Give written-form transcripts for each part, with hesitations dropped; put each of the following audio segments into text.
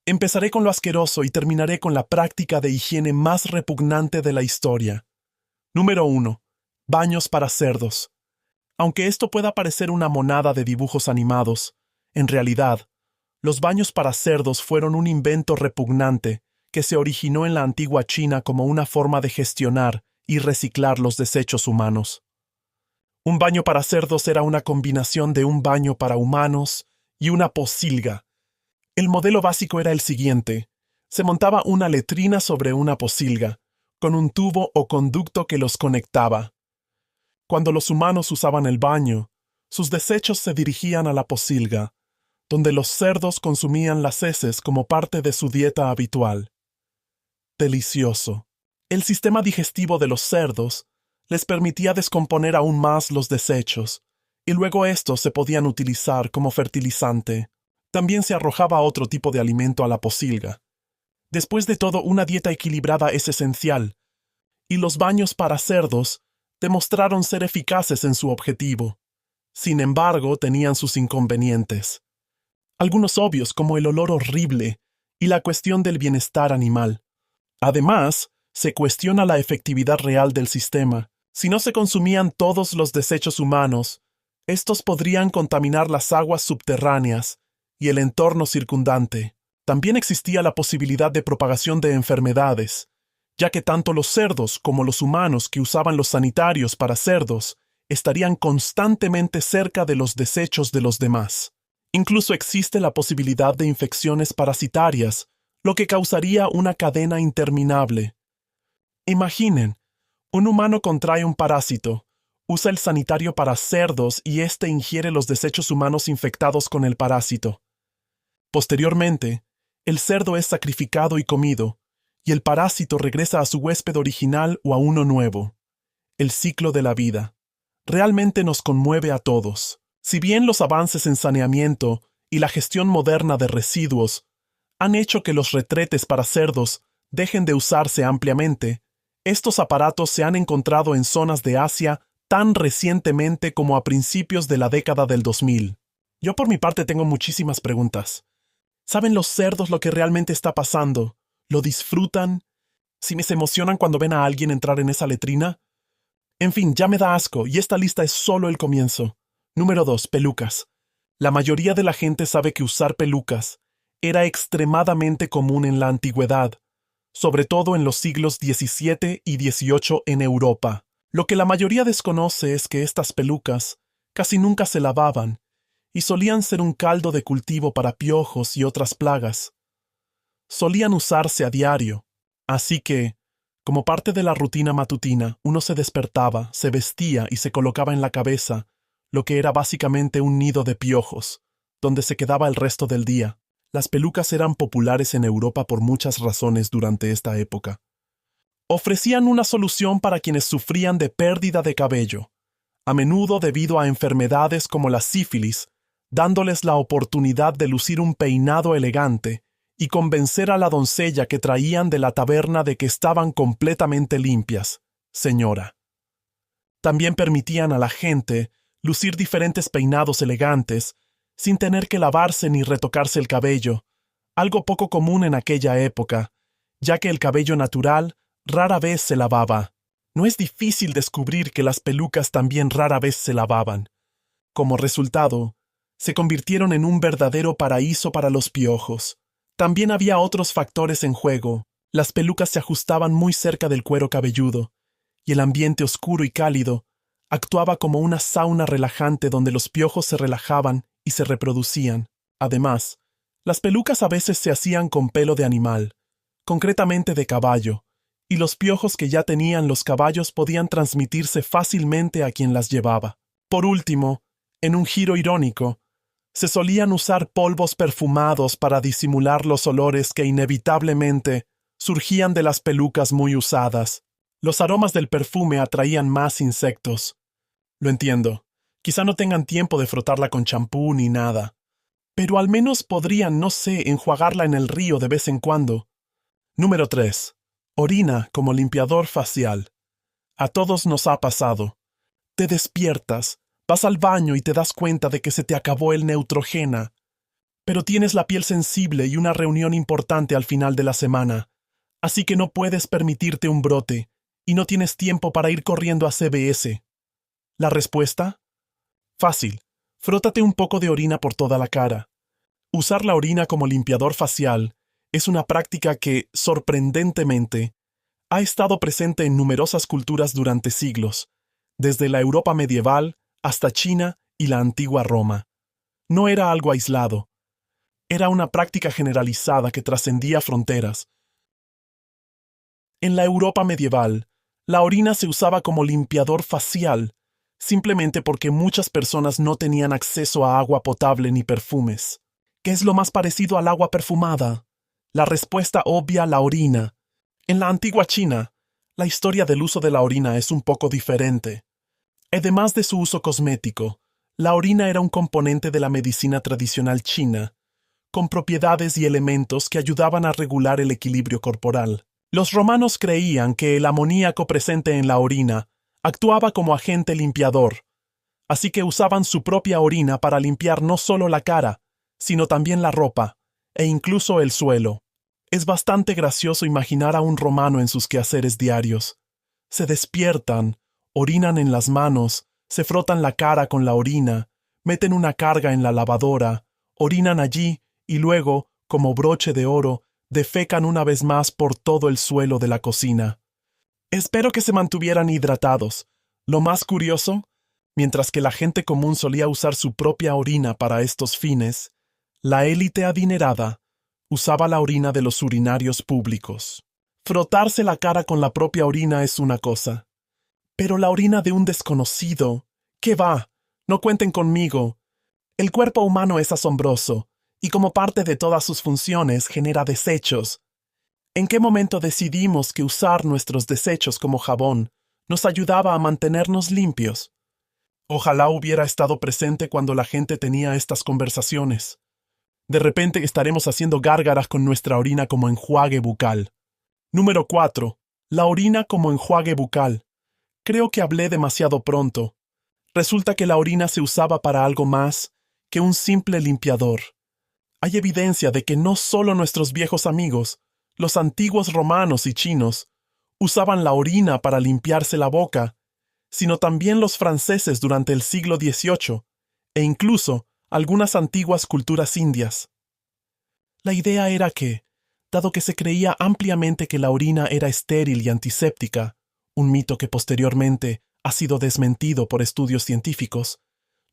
Empezaré con lo asqueroso y terminaré con la práctica de higiene más repugnante de la historia. Número 1. Baños para cerdos. Aunque esto pueda parecer una monada de dibujos animados, en realidad, los baños para cerdos fueron un invento repugnante que se originó en la antigua China como una forma de gestionar y reciclar los desechos humanos. Un baño para cerdos era una combinación de un baño para humanos y una pocilga. El modelo básico era el siguiente. Se montaba una letrina sobre una pocilga, con un tubo o conducto que los conectaba. Cuando los humanos usaban el baño, sus desechos se dirigían a la pocilga, donde los cerdos consumían las heces como parte de su dieta habitual. Delicioso. El sistema digestivo de los cerdos les permitía descomponer aún más los desechos, y luego estos se podían utilizar como fertilizante. También se arrojaba otro tipo de alimento a la pocilga. Después de todo, una dieta equilibrada es esencial, y los baños para cerdos demostraron ser eficaces en su objetivo. Sin embargo, tenían sus inconvenientes. Algunos obvios, como el olor horrible y la cuestión del bienestar animal. Además, se cuestiona la efectividad real del sistema. Si no se consumían todos los desechos humanos, estos podrían contaminar las aguas subterráneas y el entorno circundante. También existía la posibilidad de propagación de enfermedades, ya que tanto los cerdos como los humanos que usaban los sanitarios para cerdos estarían constantemente cerca de los desechos de los demás. Incluso existe la posibilidad de infecciones parasitarias, lo que causaría una cadena interminable. Imaginen, un humano contrae un parásito, usa el sanitario para cerdos y éste ingiere los desechos humanos infectados con el parásito. Posteriormente, el cerdo es sacrificado y comido, y el parásito regresa a su huésped original o a uno nuevo. El ciclo de la vida. Realmente nos conmueve a todos. Si bien los avances en saneamiento y la gestión moderna de residuos han hecho que los retretes para cerdos dejen de usarse ampliamente, estos aparatos se han encontrado en zonas de Asia tan recientemente como a principios de la década del 2000. Yo por mi parte tengo muchísimas preguntas. ¿Saben los cerdos lo que realmente está pasando? ¿Lo disfrutan? ¿Si me se emocionan cuando ven a alguien entrar en esa letrina? En fin, ya me da asco, y esta lista es solo el comienzo. Número 2. Pelucas. La mayoría de la gente sabe que usar pelucas era extremadamente común en la antigüedad, sobre todo en los siglos XVII y XVIII en Europa. Lo que la mayoría desconoce es que estas pelucas casi nunca se lavaban y solían ser un caldo de cultivo para piojos y otras plagas. Solían usarse a diario, así que, como parte de la rutina matutina, uno se despertaba, se vestía y se colocaba en la cabeza lo que era básicamente un nido de piojos, donde se quedaba el resto del día. Las pelucas eran populares en Europa por muchas razones durante esta época. Ofrecían una solución para quienes sufrían de pérdida de cabello, a menudo debido a enfermedades como la sífilis, dándoles la oportunidad de lucir un peinado elegante y convencer a la doncella que traían de la taberna de que estaban completamente limpias, señora. También permitían a la gente lucir diferentes peinados elegantes, sin tener que lavarse ni retocarse el cabello, algo poco común en aquella época, ya que el cabello natural rara vez se lavaba. No es difícil descubrir que las pelucas también rara vez se lavaban. Como resultado, se convirtieron en un verdadero paraíso para los piojos. También había otros factores en juego. Las pelucas se ajustaban muy cerca del cuero cabelludo, y el ambiente oscuro y cálido actuaba como una sauna relajante donde los piojos se relajaban y se reproducían. Además, las pelucas a veces se hacían con pelo de animal, concretamente de caballo, y los piojos que ya tenían los caballos podían transmitirse fácilmente a quien las llevaba. Por último, en un giro irónico, se solían usar polvos perfumados para disimular los olores que inevitablemente surgían de las pelucas muy usadas. Los aromas del perfume atraían más insectos. Lo entiendo. Quizá no tengan tiempo de frotarla con champú ni nada. Pero al menos podrían, no sé, enjuagarla en el río de vez en cuando. Número 3. Orina como limpiador facial. A todos nos ha pasado. Te despiertas, vas al baño y te das cuenta de que se te acabó el Neutrogena. Pero tienes la piel sensible y una reunión importante al final de la semana, así que no puedes permitirte un brote y no tienes tiempo para ir corriendo a CVS. ¿La respuesta? Fácil. Frótate un poco de orina por toda la cara. Usar la orina como limpiador facial es una práctica que, sorprendentemente, ha estado presente en numerosas culturas durante siglos, desde la Europa medieval hasta China y la antigua Roma. No era algo aislado. Era una práctica generalizada que trascendía fronteras. En la Europa medieval, la orina se usaba como limpiador facial, simplemente porque muchas personas no tenían acceso a agua potable ni perfumes. ¿Qué es lo más parecido al agua perfumada? La respuesta obvia, la orina. En la antigua China, la historia del uso de la orina es un poco diferente. Además de su uso cosmético, la orina era un componente de la medicina tradicional china, con propiedades y elementos que ayudaban a regular el equilibrio corporal. Los romanos creían que el amoníaco presente en la orina actuaba como agente limpiador, así que usaban su propia orina para limpiar no solo la cara, sino también la ropa, e incluso el suelo. Es bastante gracioso imaginar a un romano en sus quehaceres diarios. Se despiertan, orinan en las manos, se frotan la cara con la orina, meten una carga en la lavadora, orinan allí y luego, como broche de oro, defecan una vez más por todo el suelo de la cocina. Espero que se mantuvieran hidratados. Lo más curioso, mientras que la gente común solía usar su propia orina para estos fines, la élite adinerada usaba la orina de los urinarios públicos. Frotarse la cara con la propia orina es una cosa. Pero la orina de un desconocido, ¿qué va? No cuenten conmigo. El cuerpo humano es asombroso, y como parte de todas sus funciones genera desechos. ¿En qué momento decidimos que usar nuestros desechos como jabón nos ayudaba a mantenernos limpios? Ojalá hubiera estado presente cuando la gente tenía estas conversaciones. De repente estaremos haciendo gárgaras con nuestra orina como enjuague bucal. Número 4. La orina como enjuague bucal. Creo que hablé demasiado pronto. Resulta que la orina se usaba para algo más que un simple limpiador. Hay evidencia de que no solo nuestros viejos amigos, los antiguos romanos y chinos, usaban la orina para limpiarse la boca, sino también los franceses durante el siglo XVIII, e incluso algunas antiguas culturas indias. La idea era que, dado que se creía ampliamente que la orina era estéril y antiséptica, un mito que posteriormente ha sido desmentido por estudios científicos,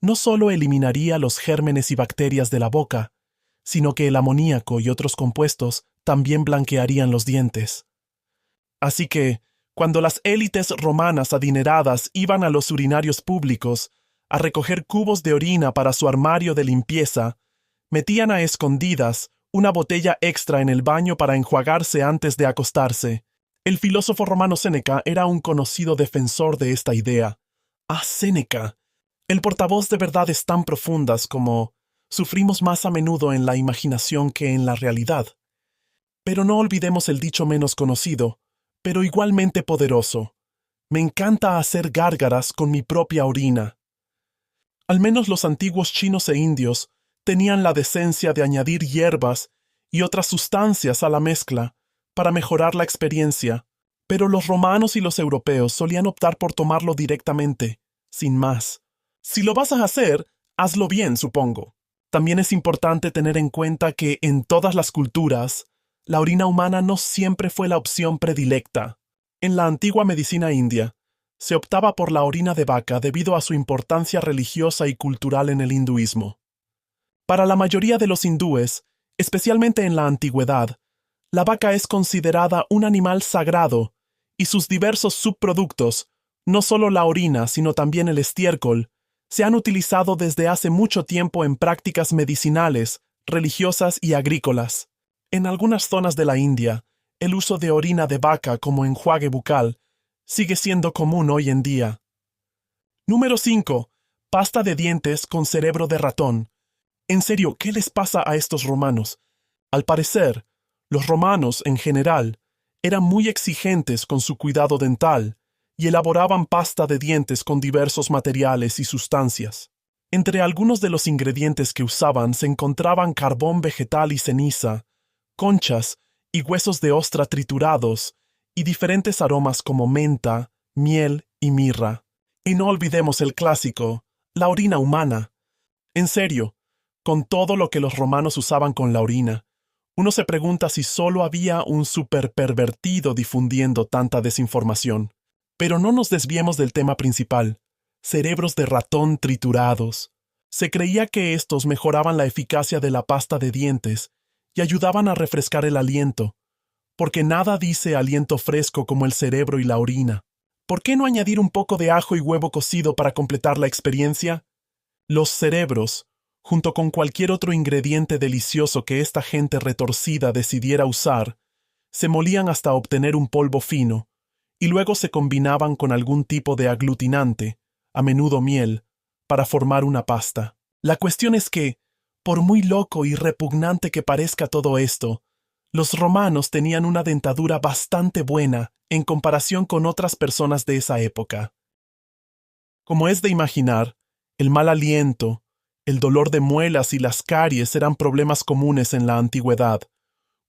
no solo eliminaría los gérmenes y bacterias de la boca, sino que el amoníaco y otros compuestos también blanquearían los dientes. Así que, cuando las élites romanas adineradas iban a los urinarios públicos a recoger cubos de orina para su armario de limpieza, metían a escondidas una botella extra en el baño para enjuagarse antes de acostarse. El filósofo romano Séneca era un conocido defensor de esta idea. ¡Ah, Séneca! El portavoz de verdades tan profundas como sufrimos más a menudo en la imaginación que en la realidad. Pero no olvidemos el dicho menos conocido, pero igualmente poderoso. Me encanta hacer gárgaras con mi propia orina. Al menos los antiguos chinos e indios tenían la decencia de añadir hierbas y otras sustancias a la mezcla para mejorar la experiencia, pero los romanos y los europeos solían optar por tomarlo directamente, sin más. Si lo vas a hacer, hazlo bien, supongo. También es importante tener en cuenta que en todas las culturas, la orina humana no siempre fue la opción predilecta. En la antigua medicina india, se optaba por la orina de vaca debido a su importancia religiosa y cultural en el hinduismo. Para la mayoría de los hindúes, especialmente en la antigüedad, la vaca es considerada un animal sagrado y sus diversos subproductos, no solo la orina sino también el estiércol, se han utilizado desde hace mucho tiempo en prácticas medicinales, religiosas y agrícolas. En algunas zonas de la India, el uso de orina de vaca como enjuague bucal sigue siendo común hoy en día. Número 5. Pasta de dientes con cerebro de ratón. En serio, ¿qué les pasa a estos romanos? Al parecer, los romanos, en general, eran muy exigentes con su cuidado dental y elaboraban pasta de dientes con diversos materiales y sustancias. Entre algunos de los ingredientes que usaban se encontraban carbón vegetal y ceniza, conchas y huesos de ostra triturados, y diferentes aromas como menta, miel y mirra. Y no olvidemos el clásico, la orina humana. En serio, con todo lo que los romanos usaban con la orina, uno se pregunta si solo había un superpervertido difundiendo tanta desinformación. Pero no nos desviemos del tema principal: cerebros de ratón triturados. Se creía que estos mejoraban la eficacia de la pasta de dientes y ayudaban a refrescar el aliento, porque nada dice aliento fresco como el cerebro y la orina. ¿Por qué no añadir un poco de ajo y huevo cocido para completar la experiencia? Los cerebros, junto con cualquier otro ingrediente delicioso que esta gente retorcida decidiera usar, se molían hasta obtener un polvo fino, y luego se combinaban con algún tipo de aglutinante, a menudo miel, para formar una pasta. La cuestión es que, por muy loco y repugnante que parezca todo esto, los romanos tenían una dentadura bastante buena en comparación con otras personas de esa época. Como es de imaginar, el mal aliento, el dolor de muelas y las caries eran problemas comunes en la antigüedad,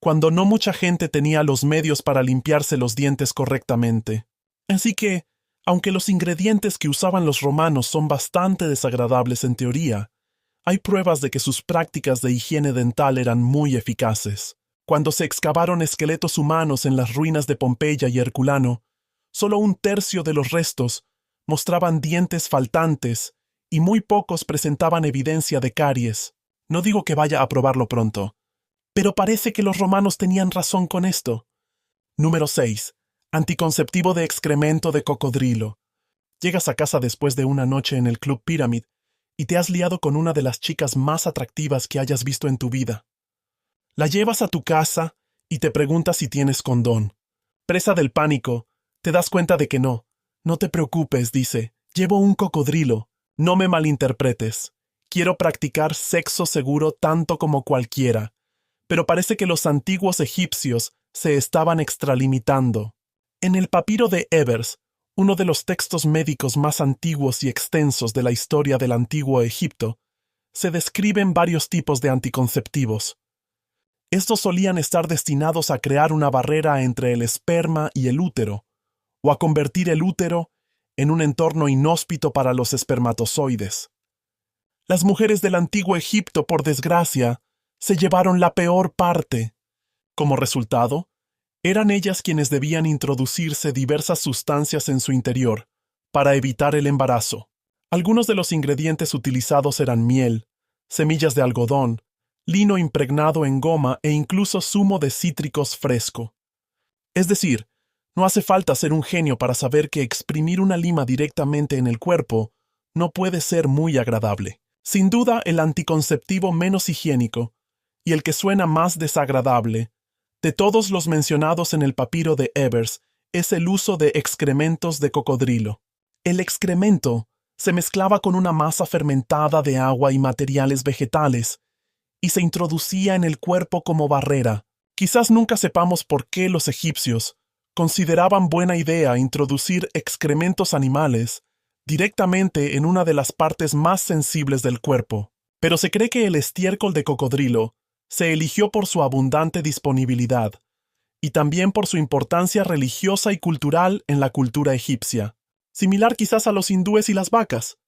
cuando no mucha gente tenía los medios para limpiarse los dientes correctamente. Así que, aunque los ingredientes que usaban los romanos son bastante desagradables en teoría, hay pruebas de que sus prácticas de higiene dental eran muy eficaces. Cuando se excavaron esqueletos humanos en las ruinas de Pompeya y Herculano, solo un tercio de los restos mostraban dientes faltantes y muy pocos presentaban evidencia de caries. No digo que vaya a probarlo pronto, pero parece que los romanos tenían razón con esto. Número 6. Anticonceptivo de excremento de cocodrilo. Llegas a casa después de una noche en el Club Pyramid y te has liado con una de las chicas más atractivas que hayas visto en tu vida. La llevas a tu casa y te preguntas si tienes condón. Presa del pánico, te das cuenta de que no. No te preocupes, dice. Llevo un cocodrilo. No me malinterpretes. Quiero practicar sexo seguro tanto como cualquiera. Pero parece que los antiguos egipcios se estaban extralimitando. En el papiro de Ebers, uno de los textos médicos más antiguos y extensos de la historia del antiguo Egipto, se describen varios tipos de anticonceptivos. Estos solían estar destinados a crear una barrera entre el esperma y el útero, o a convertir el útero en un entorno inhóspito para los espermatozoides. Las mujeres del antiguo Egipto, por desgracia, se llevaron la peor parte. Como resultado, eran ellas quienes debían introducirse diversas sustancias en su interior para evitar el embarazo. Algunos de los ingredientes utilizados eran miel, semillas de algodón, lino impregnado en goma e incluso zumo de cítricos fresco. Es decir, no hace falta ser un genio para saber que exprimir una lima directamente en el cuerpo no puede ser muy agradable. Sin duda, el anticonceptivo menos higiénico, y el que suena más desagradable, de todos los mencionados en el papiro de Ebers, es el uso de excrementos de cocodrilo. El excremento se mezclaba con una masa fermentada de agua y materiales vegetales, y se introducía en el cuerpo como barrera. Quizás nunca sepamos por qué los egipcios consideraban buena idea introducir excrementos animales directamente en una de las partes más sensibles del cuerpo, pero se cree que el estiércol de cocodrilo se eligió por su abundante disponibilidad y también por su importancia religiosa y cultural en la cultura egipcia, similar quizás a los hindúes y las vacas.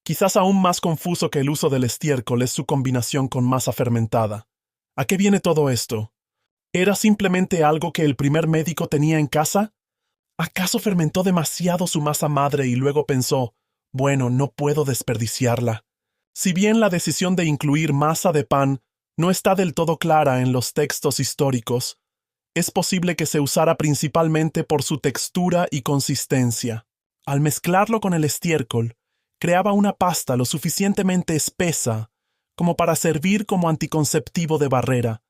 Quizás aún más confuso que el uso del estiércol es su combinación con masa fermentada. ¿A qué viene todo esto? ¿Era simplemente algo que el primer médico tenía en casa? ¿Acaso fermentó demasiado su masa madre y luego pensó, bueno, no puedo desperdiciarla? Si bien la decisión de incluir masa de pan no está del todo clara en los textos históricos, es posible que se usara principalmente por su textura y consistencia. Al mezclarlo con el estiércol, creaba una pasta lo suficientemente espesa como para servir como anticonceptivo de barrera,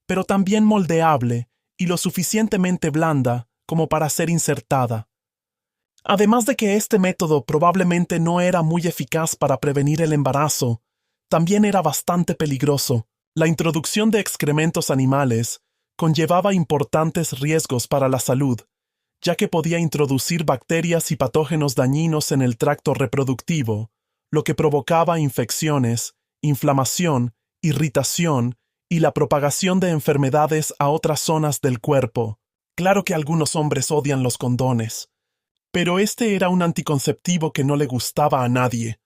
pero también moldeable y lo suficientemente blanda como para ser insertada. Además de que este método probablemente no era muy eficaz para prevenir el embarazo, también era bastante peligroso. La introducción de excrementos animales conllevaba importantes riesgos para la salud, ya que podía introducir bacterias y patógenos dañinos en el tracto reproductivo, lo que provocaba infecciones, inflamación, irritación y la propagación de enfermedades a otras zonas del cuerpo. Claro que algunos hombres odian los condones, pero este era un anticonceptivo que no le gustaba a nadie.